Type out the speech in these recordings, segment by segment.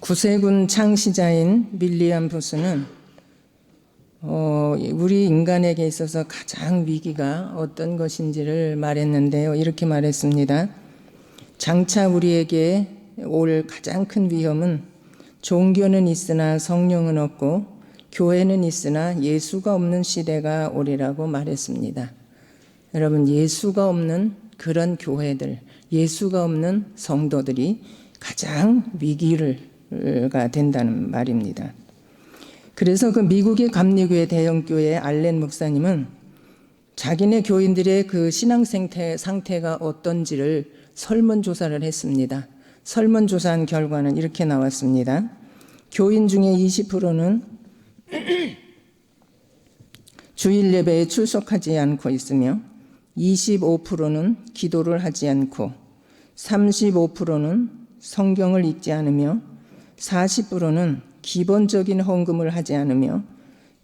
구세군 창시자인 밀리암 부스는 우리 인간에게 있어서 가장 위기가 어떤 것인지를 말했는데요. 이렇게 말했습니다. 장차 우리에게 올 가장 큰 위험은 종교는 있으나 성령은 없고 교회는 있으나 예수가 없는 시대가 오리라고 말했습니다. 여러분, 예수가 없는 그런 교회들, 예수가 없는 성도들이 가장 위기가 된다는 말입니다. 그래서 그 미국의 감리교회 대형교회 알렌 목사님은 자기네 교인들의 그 신앙 상태가 어떤지를 설문조사를 했습니다. 설문조사한 결과는 이렇게 나왔습니다. 교인 중에 20%는 주일 예배에 출석하지 않고 있으며 25%는 기도를 하지 않고 35%는 성경을 읽지 않으며 40%는 기본적인 헌금을 하지 않으며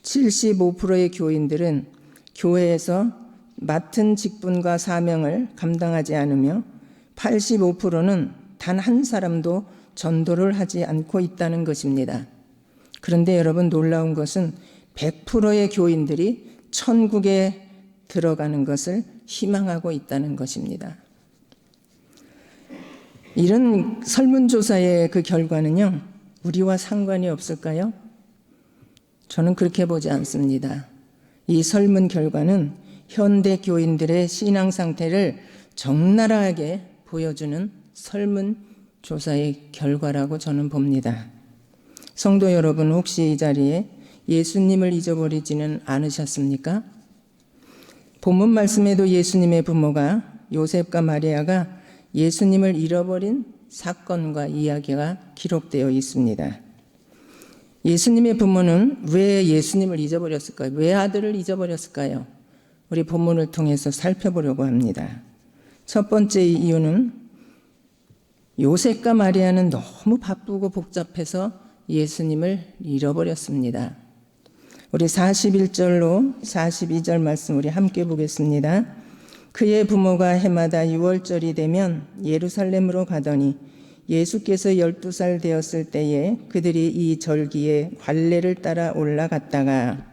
75%의 교인들은 교회에서 맡은 직분과 사명을 감당하지 않으며 85%는 단 한 사람도 전도를 하지 않고 있다는 것입니다. 그런데 여러분, 놀라운 것은 100%의 교인들이 천국에 들어가는 것을 희망하고 있다는 것입니다. 이런 설문조사의 그 결과는요, 우리와 상관이 없을까요? 저는 그렇게 보지 않습니다. 이 설문 결과는 현대 교인들의 신앙 상태를 적나라하게 보여주는 설문조사의 결과라고 저는 봅니다. 성도 여러분, 혹시 이 자리에 예수님을 잊어버리지는 않으셨습니까? 본문 말씀에도 예수님의 부모가 요셉과 마리아가 예수님을 잃어버린 사건과 이야기가 기록되어 있습니다. 예수님의 부모는 왜 예수님을 잊어버렸을까요? 왜 아들을 잊어버렸을까요? 우리 본문을 통해서 살펴보려고 합니다. 첫 번째 이유는 요셉과 마리아는 너무 바쁘고 복잡해서 예수님을 잃어버렸습니다. 우리 41절로 42절 말씀 우리 함께 보겠습니다. 그의 부모가 해마다 6월절이 되면 예루살렘으로 가더니 예수께서 12살 되었을 때에 그들이 이 절기에 관례를 따라 올라갔다가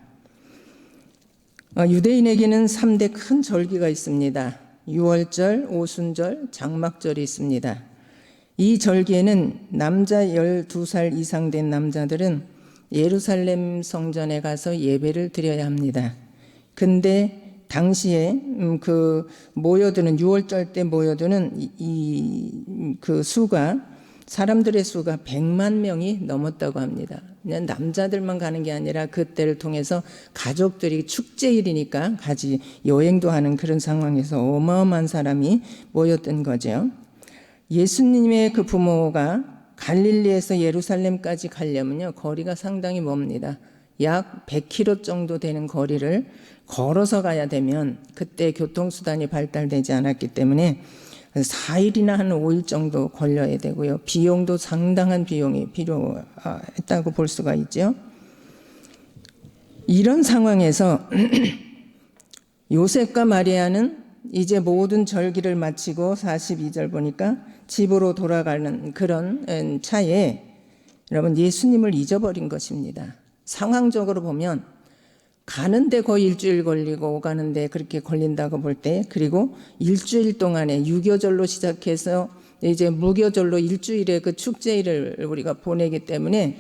유대인에게는 3대 큰 절기가 있습니다. 6월절, 오순절, 장막절이 있습니다. 이 절기에는 남자 12살 이상 된 남자들은 예루살렘 성전에 가서 예배를 드려야 합니다. 근데 당시에 그 모여드는 6월절 때 모여드는 그 수가, 사람들의 수가 100만 명이 넘었다고 합니다. 그냥 남자들만 가는 게 아니라 그때를 통해서 가족들이 축제일이니까 같이 여행도 하는 그런 상황에서 어마어마한 사람이 모였던 거죠. 예수님의 그 부모가 갈릴리에서 예루살렘까지 가려면요, 거리가 상당히 멉니다. 약 100km 정도 되는 거리를 걸어서 가야 되면 그때 교통수단이 발달되지 않았기 때문에 4일이나 한 5일 정도 걸려야 되고요. 비용도 상당한 비용이 필요했다고 볼 수가 있죠. 이런 상황에서 요셉과 마리아는 이제 모든 절기를 마치고 42절 보니까 집으로 돌아가는 그런 차에 여러분, 예수님을 잊어버린 것입니다. 상황적으로 보면 가는데 거의 일주일 걸리고 오가는데 그렇게 걸린다고 볼 때, 그리고 일주일 동안에 유교절로 시작해서 이제 무교절로 일주일의 그 축제일을 우리가 보내기 때문에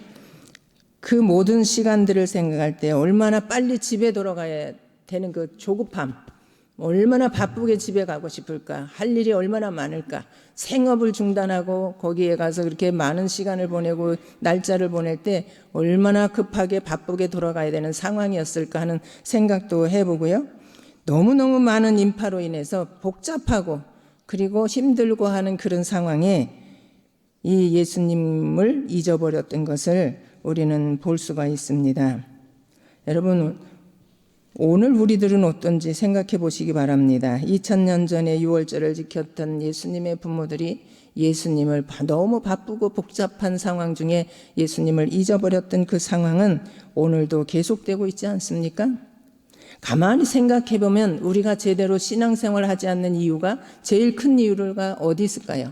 그 모든 시간들을 생각할 때 얼마나 빨리 집에 돌아가야 되는 그 조급함, 얼마나 바쁘게 집에 가고 싶을까, 할 일이 얼마나 많을까, 생업을 중단하고 거기에 가서 그렇게 많은 시간을 보내고 날짜를 보낼 때 얼마나 급하게 바쁘게 돌아가야 되는 상황이었을까 하는 생각도 해보고요. 너무너무 많은 인파로 인해서 복잡하고 그리고 힘들고 하는 그런 상황에 이 예수님을 잊어버렸던 것을 우리는 볼 수가 있습니다. 여러분, 오늘 우리들은 어떤지 생각해 보시기 바랍니다. 2000년 전에 6월절을 지켰던 예수님의 부모들이 예수님을 너무 바쁘고 복잡한 상황 중에 예수님을 잊어버렸던 그 상황은 오늘도 계속되고 있지 않습니까? 가만히 생각해 보면 우리가 제대로 신앙생활을 하지 않는 이유가, 제일 큰 이유가 어디 있을까요?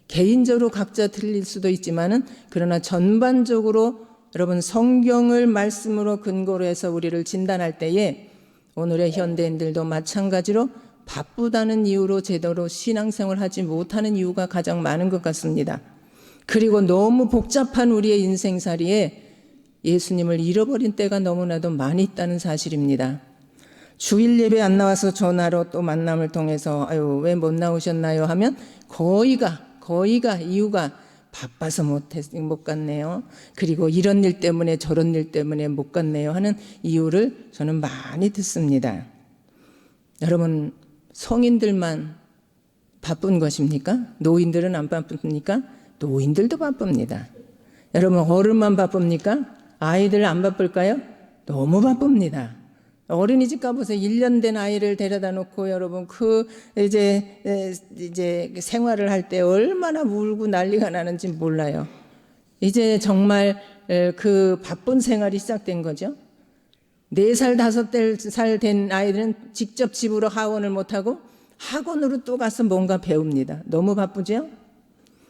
개인적으로 각자 틀릴 수도 있지만은 그러나 전반적으로 여러분 성경을 말씀으로 근거로 해서 우리를 진단할 때에 오늘의 현대인들도 마찬가지로 바쁘다는 이유로 제대로 신앙생활을 하지 못하는 이유가 가장 많은 것 같습니다. 그리고 너무 복잡한 우리의 인생살이에 예수님을 잃어버린 때가 너무나도 많이 있다는 사실입니다. 주일 예배 안 나와서 전화로 또 만남을 통해서 아유 왜 못 나오셨나요 하면 거의가 이유가 바빠서 못 갔네요. 그리고 이런 일 때문에 저런 일 때문에 못 갔네요 하는 이유를 저는 많이 듣습니다. 여러분 성인들만 바쁜 것입니까? 노인들은 안 바쁩니까? 노인들도 바쁩니다. 여러분 어른만 바쁩니까? 아이들 안 바쁠까요? 너무 바쁩니다. 어린이집 가보세요. 1년 된 아이를 데려다 놓고 여러분 이제 생활을 할 때 얼마나 울고 난리가 나는지 몰라요. 이제 정말 그 바쁜 생활이 시작된 거죠. 4살, 5살 된 아이들은 직접 집으로 하원을 못하고 학원으로 또 가서 뭔가 배웁니다. 너무 바쁘죠?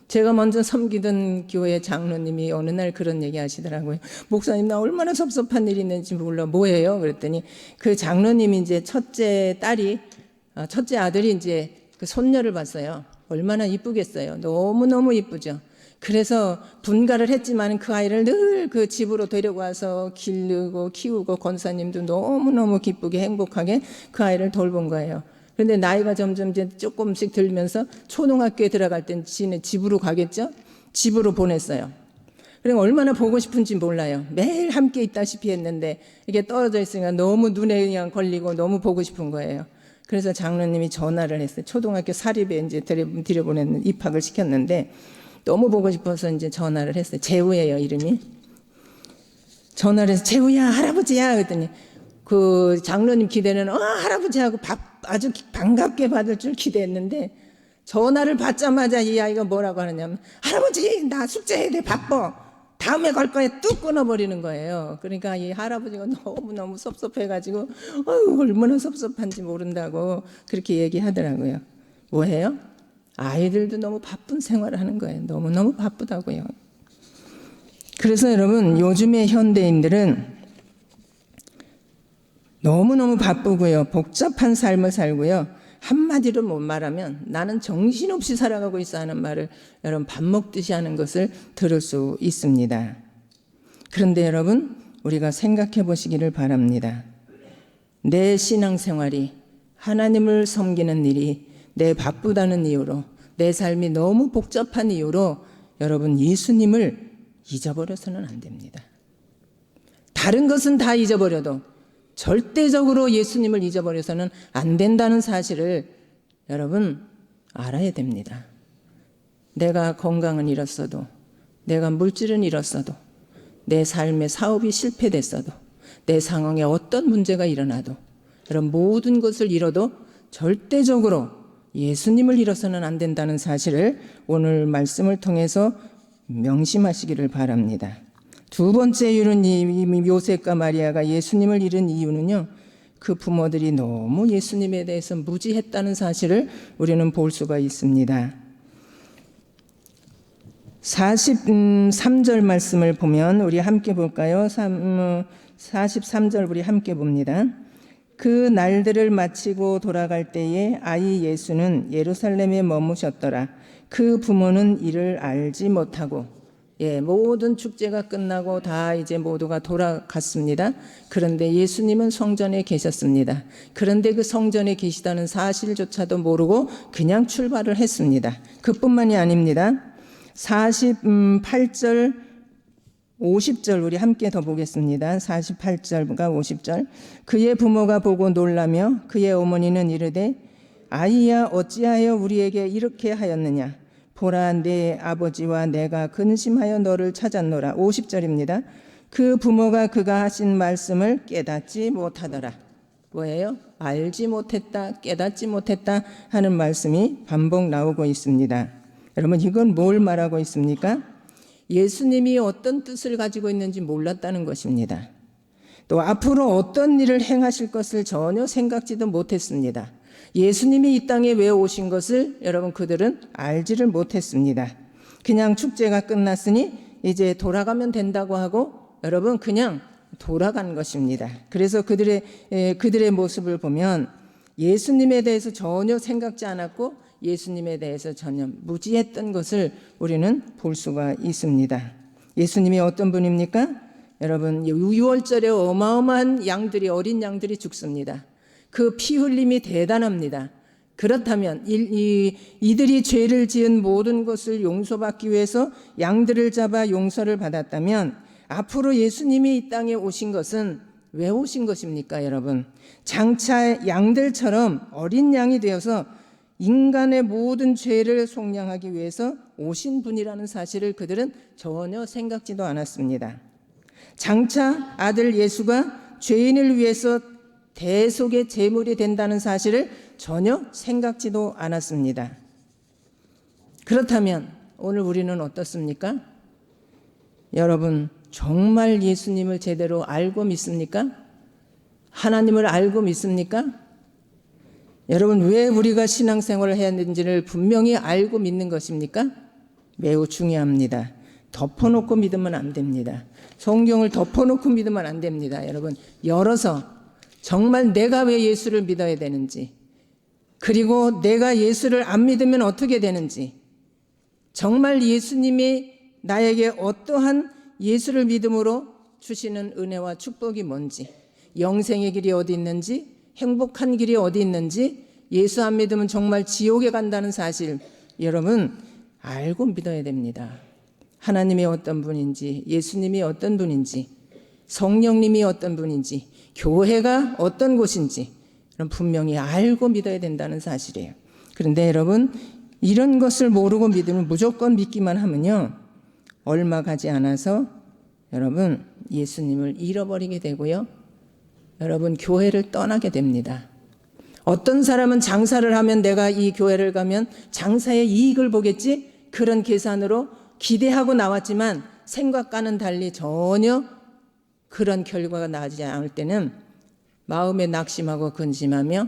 제가 먼저 섬기던 교회 장로님이 어느 날 그런 얘기 하시더라고요. 목사님, 나 얼마나 섭섭한 일이 있는지 몰라. 뭐예요? 그랬더니 그 장로님이 이제 첫째 아들이 이제 그 손녀를 봤어요. 얼마나 이쁘겠어요. 너무너무 이쁘죠. 그래서 분가를 했지만 그 아이를 늘 그 집으로 데려와서 기르고 키우고 권사님도 너무너무 기쁘게 행복하게 그 아이를 돌본 거예요. 그런데 나이가 점점 이제 조금씩 들면서 초등학교에 들어갈 땐 지네 집으로 가겠죠? 집으로 보냈어요. 그럼 얼마나 보고 싶은지 몰라요. 매일 함께 있다시피 했는데 이게 떨어져 있으니까 너무 눈에 그냥 걸리고 너무 보고 싶은 거예요. 그래서 장로님이 전화를 했어요. 초등학교 사립에 이제 들여보냈는 입학을 시켰는데 너무 보고 싶어서 이제 전화를 했어요. 재우예요, 이름이. 전화를 해서 재우야, 할아버지야. 그랬더니 그 장로님 기대는 할아버지하고 아주 반갑게 받을 줄 기대했는데 전화를 받자마자 이 아이가 뭐라고 하느냐면 할아버지 나 숙제해야 돼 바빠 다음에 걸 거야 뚝 끊어버리는 거예요. 그러니까 이 할아버지가 너무너무 섭섭해가지고 얼마나 섭섭한지 모른다고 그렇게 얘기하더라고요. 뭐예요? 아이들도 너무 바쁜 생활을 하는 거예요. 너무너무 바쁘다고요. 그래서 여러분 요즘의 현대인들은 너무너무 바쁘고요. 복잡한 삶을 살고요. 한마디로 못 말하면 나는 정신없이 살아가고 있어 하는 말을 여러분 밥 먹듯이 하는 것을 들을 수 있습니다. 그런데 여러분 우리가 생각해 보시기를 바랍니다. 내 신앙생활이 하나님을 섬기는 일이 내 바쁘다는 이유로 내 삶이 너무 복잡한 이유로 여러분 예수님을 잊어버려서는 안 됩니다. 다른 것은 다 잊어버려도 절대적으로 예수님을 잊어버려서는 안 된다는 사실을 여러분 알아야 됩니다. 내가 건강은 잃었어도 내가 물질은 잃었어도 내 삶의 사업이 실패됐어도 내 상황에 어떤 문제가 일어나도 그런 모든 것을 잃어도 절대적으로 예수님을 잃어서는 안 된다는 사실을 오늘 말씀을 통해서 명심하시기를 바랍니다. 두 번째 이유는 이 요셉과 마리아가 예수님을 잃은 이유는요. 그 부모들이 너무 예수님에 대해서 무지했다는 사실을 우리는 볼 수가 있습니다. 43절 말씀을 보면 우리 함께 볼까요? 43절 우리 함께 봅니다. 그 날들을 마치고 돌아갈 때에 아이 예수는 예루살렘에 머무셨더라. 그 부모는 이를 알지 못하고 모든 축제가 끝나고 다 이제 모두가 돌아갔습니다. 그런데 예수님은 성전에 계셨습니다. 그런데 그 성전에 계시다는 사실조차도 모르고 그냥 출발을 했습니다. 그뿐만이 아닙니다. 48절 50절 우리 함께 더 보겠습니다. 48절과 50절. 그의 부모가 보고 놀라며 그의 어머니는 이르되 아이야 어찌하여 우리에게 이렇게 하였느냐. 보라 내 아버지와 내가 근심하여 너를 찾았노라. 50절입니다. 그 부모가 그가 하신 말씀을 깨닫지 못하더라. 뭐예요? 알지 못했다, 깨닫지 못했다 하는 말씀이 반복 나오고 있습니다. 여러분 이건 뭘 말하고 있습니까? 예수님이 어떤 뜻을 가지고 있는지 몰랐다는 것입니다. 또 앞으로 어떤 일을 행하실 것을 전혀 생각지도 못했습니다. 예수님이 이 땅에 왜 오신 것을 여러분 그들은 알지를 못했습니다. 그냥 축제가 끝났으니 이제 돌아가면 된다고 하고 여러분 그냥 돌아간 것입니다. 그래서 그들의 모습을 보면 예수님에 대해서 전혀 생각지 않았고 예수님에 대해서 전혀 무지했던 것을 우리는 볼 수가 있습니다. 예수님이 어떤 분입니까? 여러분 6월절에 어마어마한 양들이, 어린 양들이 죽습니다. 그 피 흘림이 대단합니다. 그렇다면 이들이 죄를 지은 모든 것을 용서받기 위해서 양들을 잡아 용서를 받았다면 앞으로 예수님이 이 땅에 오신 것은 왜 오신 것입니까, 여러분? 장차 양들처럼 어린 양이 되어서 인간의 모든 죄를 속량하기 위해서 오신 분이라는 사실을 그들은 전혀 생각지도 않았습니다. 장차 아들 예수가 죄인을 위해서 대속의 제물이 된다는 사실을 전혀 생각지도 않았습니다. 그렇다면 오늘 우리는 어떻습니까? 여러분 정말 예수님을 제대로 알고 믿습니까? 하나님을 알고 믿습니까? 여러분 왜 우리가 신앙생활을 해야 하는지를 분명히 알고 믿는 것입니까? 매우 중요합니다. 덮어놓고 믿으면 안 됩니다. 성경을 덮어놓고 믿으면 안 됩니다. 여러분 열어서 정말 내가 왜 예수를 믿어야 되는지, 그리고 내가 예수를 안 믿으면 어떻게 되는지, 정말 예수님이 나에게 어떠한 예수를 믿음으로 주시는 은혜와 축복이 뭔지, 영생의 길이 어디 있는지, 행복한 길이 어디 있는지, 예수 안 믿으면 정말 지옥에 간다는 사실 여러분 알고 믿어야 됩니다. 하나님이 어떤 분인지, 예수님이 어떤 분인지, 성령님이 어떤 분인지, 교회가 어떤 곳인지 분명히 알고 믿어야 된다는 사실이에요. 그런데 여러분 이런 것을 모르고 믿으면 무조건 믿기만 하면요 얼마 가지 않아서 여러분 예수님을 잃어버리게 되고요, 여러분 교회를 떠나게 됩니다. 어떤 사람은 장사를 하면 내가 이 교회를 가면 장사의 이익을 보겠지, 그런 계산으로 기대하고 나왔지만 생각과는 달리 전혀 그런 결과가 나지 않을 때는 마음에 낙심하고 근심하며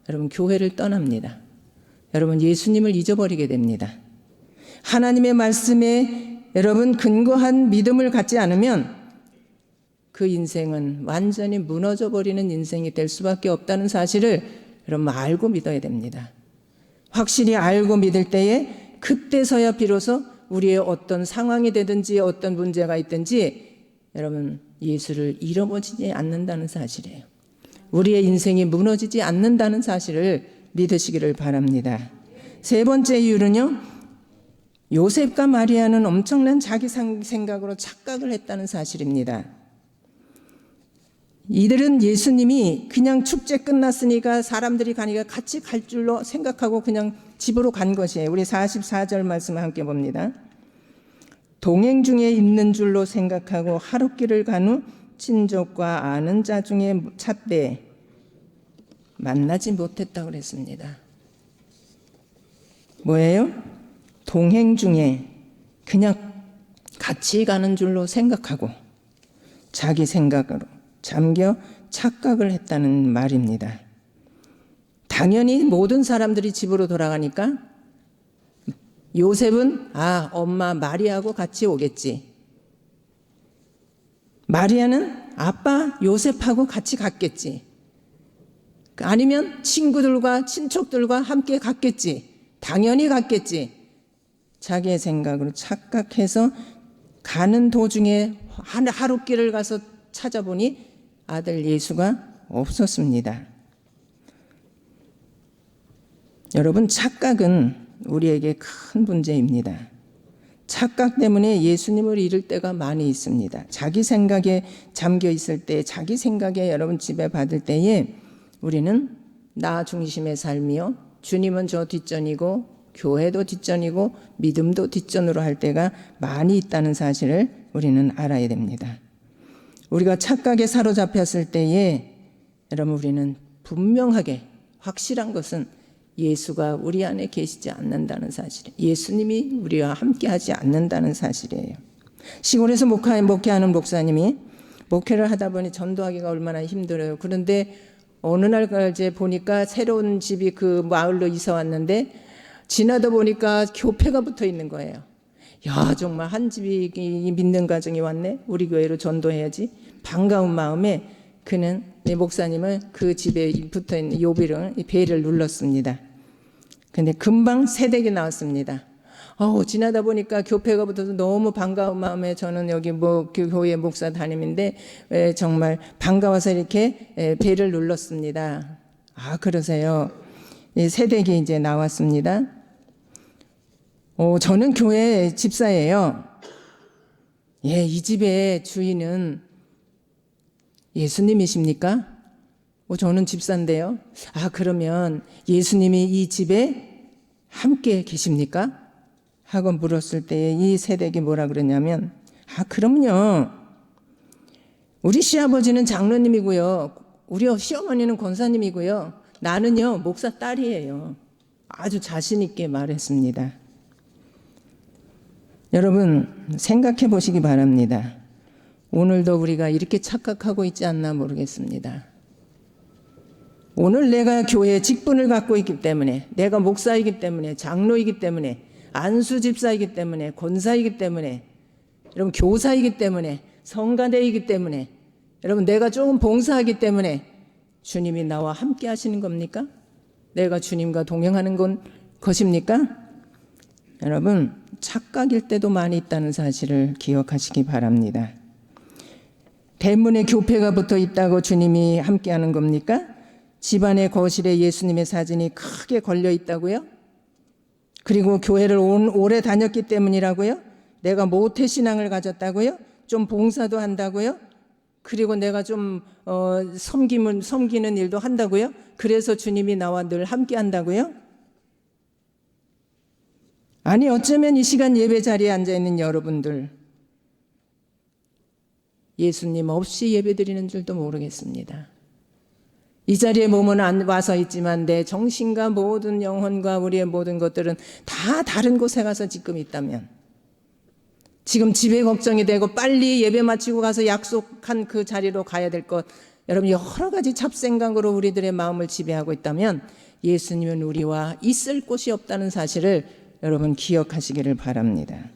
여러분 교회를 떠납니다. 여러분 예수님을 잊어버리게 됩니다. 하나님의 말씀에 여러분 근거한 믿음을 갖지 않으면 그 인생은 완전히 무너져 버리는 인생이 될 수밖에 없다는 사실을 여러분 알고 믿어야 됩니다. 확실히 알고 믿을 때에 그때서야 비로소 우리의 어떤 상황이 되든지 어떤 문제가 있든지 여러분 예수를 잃어버리지 않는다는 사실이에요. 우리의 인생이 무너지지 않는다는 사실을 믿으시기를 바랍니다. 세 번째 이유는요, 요셉과 마리아는 엄청난 자기 생각으로 착각을 했다는 사실입니다. 이들은 예수님이 그냥 축제 끝났으니까 사람들이 가니까 같이 갈 줄로 생각하고 그냥 집으로 간 것이에요. 우리 44절 말씀을 함께 봅니다. 동행 중에 있는 줄로 생각하고 하룻길을 간 후 친족과 아는 자 중에 찾되 만나지 못했다고 그랬습니다. 뭐예요? 동행 중에 그냥 같이 가는 줄로 생각하고 자기 생각으로 잠겨 착각을 했다는 말입니다. 당연히 모든 사람들이 집으로 돌아가니까 요셉은 엄마 마리아하고 같이 오겠지. 마리아는 아빠 요셉하고 같이 갔겠지. 아니면 친구들과 친척들과 함께 갔겠지. 당연히 갔겠지. 자기의 생각으로 착각해서 가는 도중에 하룻길을 가서 찾아보니 아들 예수가 없었습니다. 여러분 착각은 우리에게 큰 문제입니다. 착각 때문에 예수님을 잃을 때가 많이 있습니다. 자기 생각에 잠겨 있을 때, 자기 생각에 여러분 지배받을 때에 우리는 나 중심의 삶이요, 주님은 저 뒷전이고 교회도 뒷전이고 믿음도 뒷전으로 할 때가 많이 있다는 사실을 우리는 알아야 됩니다. 우리가 착각에 사로잡혔을 때에 여러분 우리는 분명하게 확실한 것은 예수가 우리 안에 계시지 않는다는 사실이에요. 예수님이 우리와 함께하지 않는다는 사실이에요. 시골에서 목회하는 목사님이 목회를 하다 보니 전도하기가 얼마나 힘들어요. 그런데 어느 날 이제 보니까 새로운 집이 그 마을로 이사 왔는데 지나다 보니까 교회가 붙어 있는 거예요. 야, 정말 한 집이 믿는 가정이 왔네. 우리 교회로 전도해야지. 반가운 마음에 그는 목사님을 그 집에 붙어 있는 요비를 벨을 눌렀습니다. 근데 금방 새댁이 나왔습니다. 지나다 보니까 교회가 붙어서 너무 반가운 마음에 저는 여기 교회 목사 담임인데 정말 반가워서 이렇게 벨을 눌렀습니다. 그러세요. 새댁이 이제 나왔습니다. 저는 교회 집사예요. 이 집의 주인은 예수님이십니까? 저는 집사인데요. 그러면 예수님이 이 집에 함께 계십니까? 하고 물었을 때 이 새댁이 뭐라 그러냐면, 그럼요. 우리 시아버지는 장로님이고요. 우리 시어머니는 권사님이고요. 나는요, 목사 딸이에요. 아주 자신 있게 말했습니다. 여러분, 생각해 보시기 바랍니다. 오늘도 우리가 이렇게 착각하고 있지 않나 모르겠습니다. 오늘 내가 교회에 직분을 갖고 있기 때문에, 내가 목사이기 때문에, 장로이기 때문에, 안수집사이기 때문에, 권사이기 때문에, 여러분 교사이기 때문에, 성가대이기 때문에, 여러분 내가 조금 봉사하기 때문에 주님이 나와 함께 하시는 겁니까? 내가 주님과 동행하는 것입니까? 여러분, 착각일 때도 많이 있다는 사실을 기억하시기 바랍니다. 대문에 교회가 붙어 있다고 주님이 함께하는 겁니까? 집안의 거실에 예수님의 사진이 크게 걸려 있다고요? 그리고 교회를 오래 다녔기 때문이라고요? 내가 모태신앙을 가졌다고요? 좀 봉사도 한다고요? 그리고 내가 좀 섬기는 일도 한다고요? 그래서 주님이 나와 늘 함께 한다고요? 아니, 어쩌면 이 시간 예배 자리에 앉아있는 여러분들 예수님 없이 예배드리는 줄도 모르겠습니다. 이 자리에 몸은 안 와서 있지만 내 정신과 모든 영혼과 우리의 모든 것들은 다 다른 곳에 가서 지금 있다면, 지금 집에 걱정이 되고 빨리 예배 마치고 가서 약속한 그 자리로 가야 될 것, 여러분 여러 가지 잡생각으로 우리들의 마음을 지배하고 있다면 예수님은 우리와 있을 곳이 없다는 사실을 여러분 기억하시기를 바랍니다.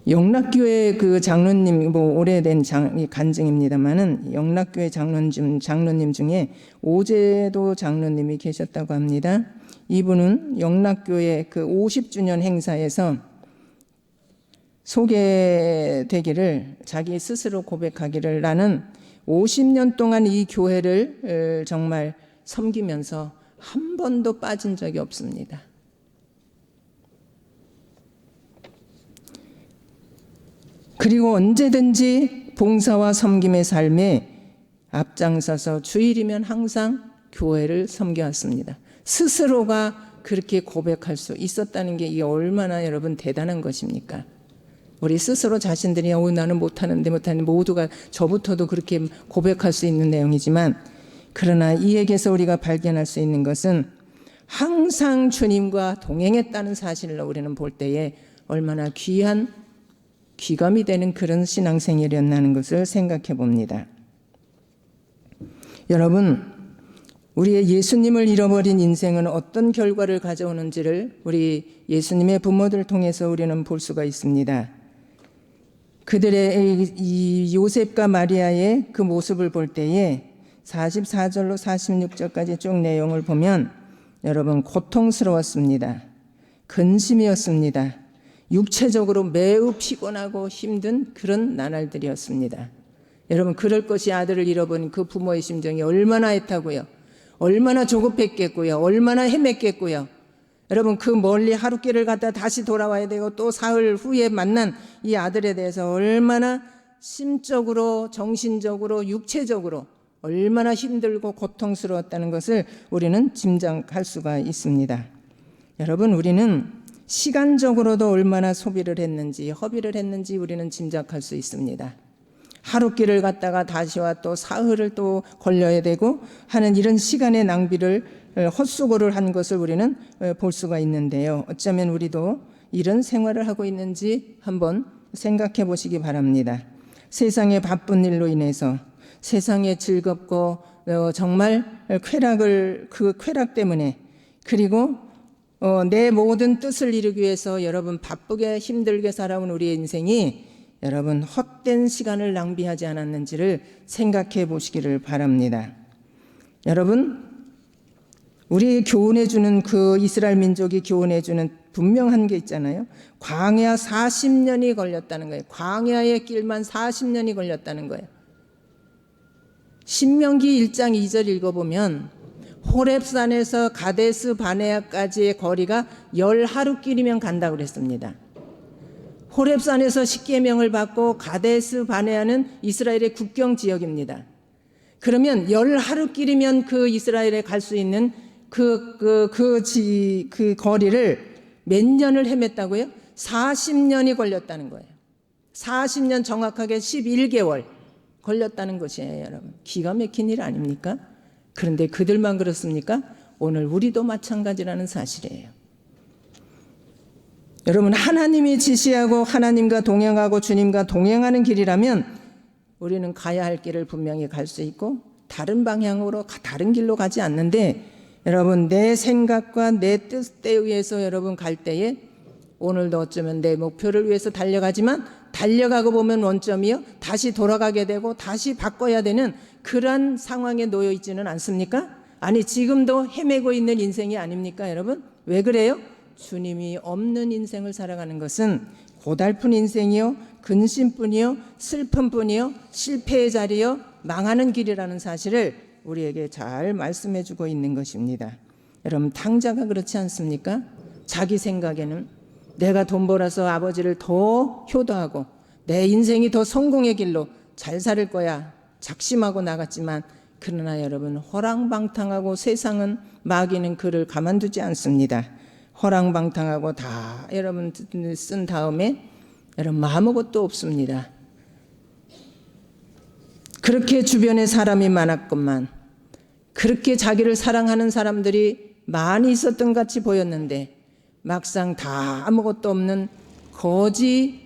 영락교회 그 장로님, 오래된 간증입니다만은 영락교회 장로님 중에 오제도 장로님이 계셨다고 합니다. 이분은 영락교회 그 50주년 행사에서 소개되기를, 자기 스스로 고백하기를, 나는 50년 동안 이 교회를 정말 섬기면서 한 번도 빠진 적이 없습니다. 그리고 언제든지 봉사와 섬김의 삶에 앞장서서 주일이면 항상 교회를 섬겨왔습니다. 스스로가 그렇게 고백할 수 있었다는 게 이게 얼마나 여러분 대단한 것입니까? 우리 스스로 자신들이 나는 못하는데 모두가 저부터도 그렇게 고백할 수 있는 내용이지만, 그러나 이에게서 우리가 발견할 수 있는 것은 항상 주님과 동행했다는 사실을 우리는 볼 때에 얼마나 귀감이 되는 그런 신앙생활이었다는 것을 생각해 봅니다. 여러분, 우리의 예수님을 잃어버린 인생은 어떤 결과를 가져오는지를 우리 예수님의 부모들을 통해서 우리는 볼 수가 있습니다. 그들의 이 요셉과 마리아의 그 모습을 볼 때에 44절로 46절까지 쭉 내용을 보면 여러분 고통스러웠습니다. 근심이었습니다. 육체적으로 매우 피곤하고 힘든 그런 나날들이었습니다. 여러분, 그럴 것이 아들을 잃어버린 그 부모의 심정이 얼마나 애타고요, 얼마나 조급했겠고요, 얼마나 헤맸겠고요. 여러분, 그 멀리 하룻길을 갔다 다시 돌아와야 되고 또 사흘 후에 만난 이 아들에 대해서 얼마나 심적으로, 정신적으로, 육체적으로 얼마나 힘들고 고통스러웠다는 것을 우리는 짐작할 수가 있습니다. 여러분, 우리는 시간적으로도 얼마나 소비를 했는지, 허비를 했는지 우리는 짐작할 수 있습니다. 하룻길을 갔다가 다시와 또 사흘을 또 걸려야 되고 하는 이런 시간의 낭비를, 헛수고를 한 것을 우리는 볼 수가 있는데요. 어쩌면 우리도 이런 생활을 하고 있는지 한번 생각해 보시기 바랍니다. 세상의 바쁜 일로 인해서, 세상에 즐겁고 정말 그 쾌락 때문에, 그리고 내 모든 뜻을 이루기 위해서 여러분 바쁘게 힘들게 살아온 우리의 인생이 여러분 헛된 시간을 낭비하지 않았는지를 생각해 보시기를 바랍니다. 여러분, 우리 교훈해 주는, 그 이스라엘 민족이 교훈해 주는 분명한 게 있잖아요. 광야 40년이 걸렸다는 거예요. 광야의 길만 40년이 걸렸다는 거예요. 신명기 1장 2절 읽어보면 호렙산에서 가데스 바네아까지의 거리가 10하루길이면 간다고 그랬습니다. 호렙산에서 십계명을 받고 가데스 바네아는 이스라엘의 국경 지역입니다. 그러면 10하루길이면 그 이스라엘에 갈 수 있는 그 거리를 몇 년을 헤맸다고요? 40년이 걸렸다는 거예요. 40년, 정확하게 11개월 걸렸다는 것이에요, 여러분. 기가 막힌 일 아닙니까? 그런데 그들만 그렇습니까? 오늘 우리도 마찬가지라는 사실이에요. 여러분, 하나님이 지시하고 하나님과 동행하고 주님과 동행하는 길이라면 우리는 가야 할 길을 분명히 갈 수 있고 다른 방향으로 다른 길로 가지 않는데, 여러분, 내 생각과 내 뜻에 의해서 여러분 갈 때에 오늘도 어쩌면 내 목표를 위해서 달려가지만 달려가고 보면 원점이요, 다시 돌아가게 되고 다시 바꿔야 되는 그런 상황에 놓여 있지는 않습니까? 아니, 지금도 헤매고 있는 인생이 아닙니까, 여러분? 왜 그래요? 주님이 없는 인생을 살아가는 것은 고달픈 인생이요, 근심뿐이요, 슬픔뿐이요, 실패의 자리요, 망하는 길이라는 사실을 우리에게 잘 말씀해 주고 있는 것입니다. 여러분, 탕자가 그렇지 않습니까? 자기 생각에는 내가 돈 벌어서 아버지를 더 효도하고 내 인생이 더 성공의 길로 잘 살 거야 작심하고 나갔지만, 그러나 여러분, 허랑방탕하고 세상은, 마귀는 그를 가만두지 않습니다. 허랑방탕하고 다 여러분 쓴 다음에 여러분 아무것도 없습니다. 그렇게 주변에 사람이 많았건만, 그렇게 자기를 사랑하는 사람들이 많이 있었던 같이 보였는데 막상 다 아무것도 없는 거지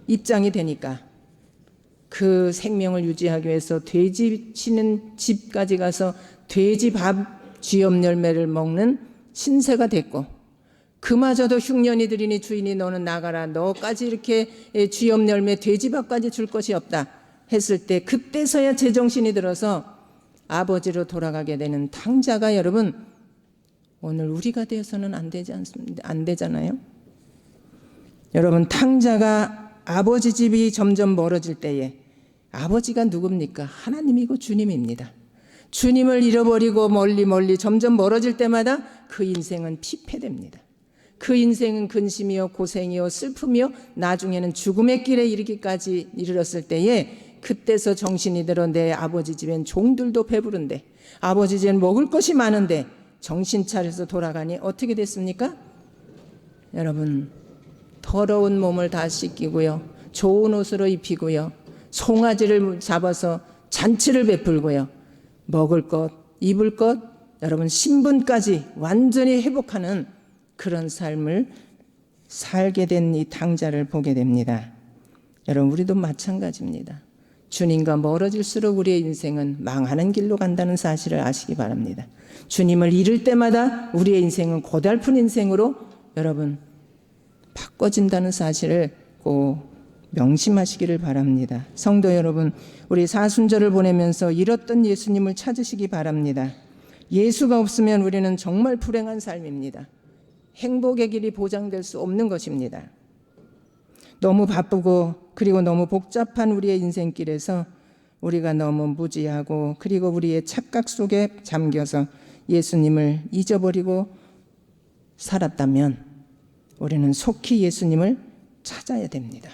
입장이 되니까 그 생명을 유지하기 위해서 돼지 치는 집까지 가서 돼지 밥 쥐염 열매를 먹는 신세가 됐고, 그마저도 흉년이 들이니 주인이 너는 나가라, 너까지 이렇게 쥐염 열매 돼지밥까지 줄 것이 없다 했을 때, 그때서야 제정신이 들어서 아버지로 돌아가게 되는 탕자가 여러분 오늘 우리가 되어서는 안 되지 않습니다. 안 되잖아요. 여러분, 탕자가 아버지 집이 점점 멀어질 때에 아버지가 누굽니까? 하나님이고 주님입니다. 주님을 잃어버리고 멀리 점점 멀어질 때마다 그 인생은 피폐됩니다. 그 인생은 근심이요, 고생이요, 슬픔이요, 나중에는 죽음의 길에 이르기까지 이르렀을 때에 그때서 정신이 들어 내 아버지 집엔 종들도 배부른데, 아버지 집엔 먹을 것이 많은데 정신 차려서 돌아가니 어떻게 됐습니까? 여러분, 더러운 몸을 다 씻기고요, 좋은 옷으로 입히고요, 송아지를 잡아서 잔치를 베풀고요, 먹을 것, 입을 것, 여러분 신분까지 완전히 회복하는 그런 삶을 살게 된 이 탕자를 보게 됩니다. 여러분, 우리도 마찬가지입니다. 주님과 멀어질수록 우리의 인생은 망하는 길로 간다는 사실을 아시기 바랍니다. 주님을 잃을 때마다 우리의 인생은 고달픈 인생으로 여러분 바꿔진다는 사실을 꼭 명심하시기를 바랍니다. 성도 여러분, 우리 사순절을 보내면서 잃었던 예수님을 찾으시기 바랍니다. 예수가 없으면 우리는 정말 불행한 삶입니다. 행복의 길이 보장될 수 없는 것입니다. 너무 바쁘고 그리고 너무 복잡한 우리의 인생길에서 우리가 너무 무지하고 그리고 우리의 착각 속에 잠겨서 예수님을 잊어버리고 살았다면 우리는 속히 예수님을 찾아야 됩니다.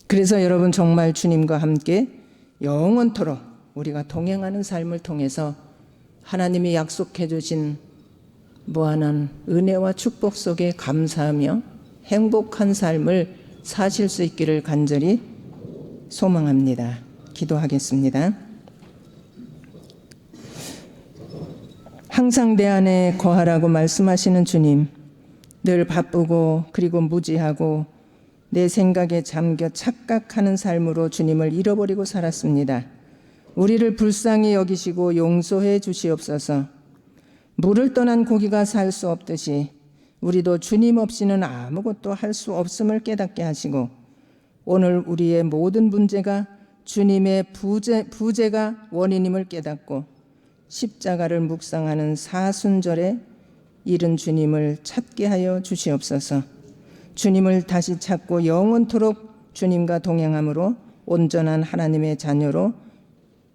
그래서 여러분, 정말 주님과 함께 영원토록 우리가 동행하는 삶을 통해서 하나님이 약속해 주신 무한한 은혜와 축복 속에 감사하며 행복한 삶을 사실 수 있기를 간절히 소망합니다. 기도하겠습니다. 항상 내 안에 거하라고 말씀하시는 주님, 늘 바쁘고 그리고 무지하고 내 생각에 잠겨 착각하는 삶으로 주님을 잃어버리고 살았습니다. 우리를 불쌍히 여기시고 용서해 주시옵소서. 물을 떠난 고기가 살 수 없듯이 우리도 주님 없이는 아무것도 할 수 없음을 깨닫게 하시고, 오늘 우리의 모든 문제가 주님의 부재가 원인임을 깨닫고 십자가를 묵상하는 사순절에 이른 주님을 찾게 하여 주시옵소서. 주님을 다시 찾고 영원토록 주님과 동행함으로 온전한 하나님의 자녀로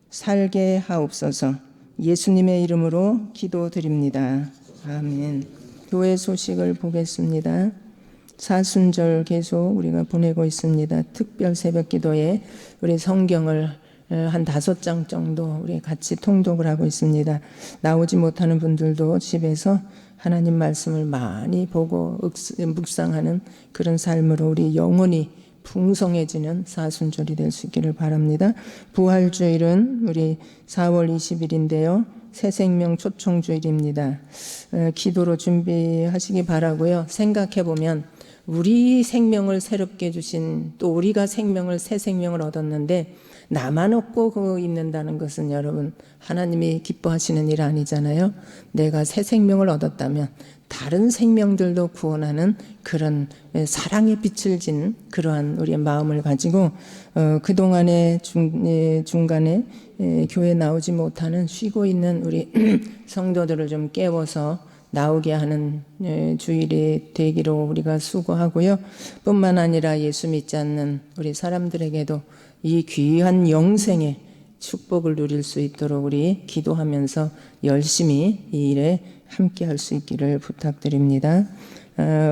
살게 하옵소서. 예수님의 이름으로 기도드립니다. 아멘. 교회 소식을 보겠습니다. 사순절 계속 우리가 보내고 있습니다. 특별 새벽 기도에 우리 성경을 한 5장 정도 우리 같이 통독을 하고 있습니다. 나오지 못하는 분들도 집에서 하나님 말씀을 많이 보고 묵상하는 그런 삶으로 우리 영혼이 풍성해지는 사순절이 될 수 있기를 바랍니다. 부활주일은 우리 4월 20일인데요. 새생명 초청주일입니다. 기도로 준비하시기 바라고요. 생각해보면 우리 생명을 새롭게 주신, 또 우리가 새 생명을 얻었는데 나만 얻고 있는다는 것은 여러분 하나님이 기뻐하시는 일 아니잖아요. 내가 새 생명을 얻었다면 다른 생명들도 구원하는 그런 사랑의 빛을 진 그러한 우리의 마음을 가지고 그동안에 중간에 교회 나오지 못하는 쉬고 있는 우리 성도들을 좀 깨워서 나오게 하는 주일이 되기로 우리가 수고하고요. 뿐만 아니라 예수 믿지 않는 우리 사람들에게도 이 귀한 영생의 축복을 누릴 수 있도록 우리 기도하면서 열심히 이 일에 함께 할 수 있기를 부탁드립니다.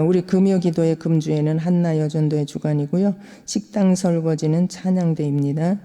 우리 금요 기도의 금주에는 한나 여전도의 주간이고요. 식당 설거지는 찬양대입니다.